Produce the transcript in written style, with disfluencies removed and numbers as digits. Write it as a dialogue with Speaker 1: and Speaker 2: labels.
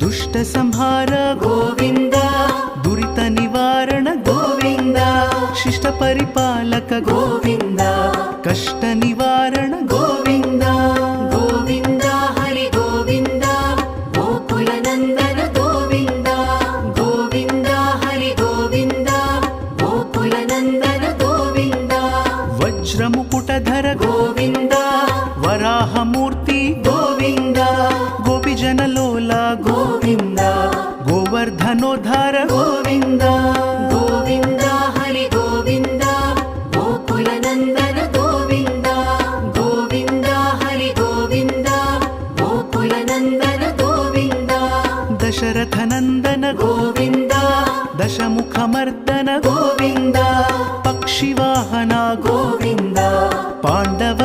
Speaker 1: ದುಷ್ಟ ಸಂಹಾರ ಗೋವಿಂದ, ದುರಿತ ನಿವಾರಣ ಗೋವಿಂದ, ಶಿಷ್ಟ ಪರಿಪಾಲಕ ಗೋವಿಂದ, ಕಷ್ಟ ನಿವಾರಣ ಗೋವಿಂದ.
Speaker 2: ಗೋವಿಂದ ಹರಿ ಗೋವಿಂದ ಗೋಕುಲ ನಂದನ ಗೋವಿಂದ, ಗೋವಿಂದ ಹರಿ ಗೋವಿಂದ ಗೋಕುಲ ನಂದನ ಗೋವಿಂದ.
Speaker 1: ವಜ್ರ ಮುಕುಟಧರ
Speaker 2: ಗೋವಿಂದ
Speaker 1: ವರಾಹ ಮೂರ್ತಿ ಗೋವಿಂದ, ಗೋಪಿಜನ ಲೋಲ ಗೋವಿಂದ, ಗೋವರ್ಧನೋದ್ಧಾರ ಗೋವಿಂದ.
Speaker 2: ಗೋವಿಂದ ಹರಿ ಗೋವಿಂದ ಗೋಕುಲ ನಂದನ ಗೋವಿಂದ, ಗೋವಿಂದ ಹರಿ ಗೋವಿಂದ ಗೋಕುಲ ನಂದನ ಗೋವಿಂದ.
Speaker 1: ದಶರಥ ನಂದನ
Speaker 2: ಗೋವಿಂದ
Speaker 1: ದಶಮುಖ ಮರ್ದನ ಗೋವಿಂದ, ಪಕ್ಷಿವಾಹನ ಗೋವಿಂದ, ಪಾಂಡವ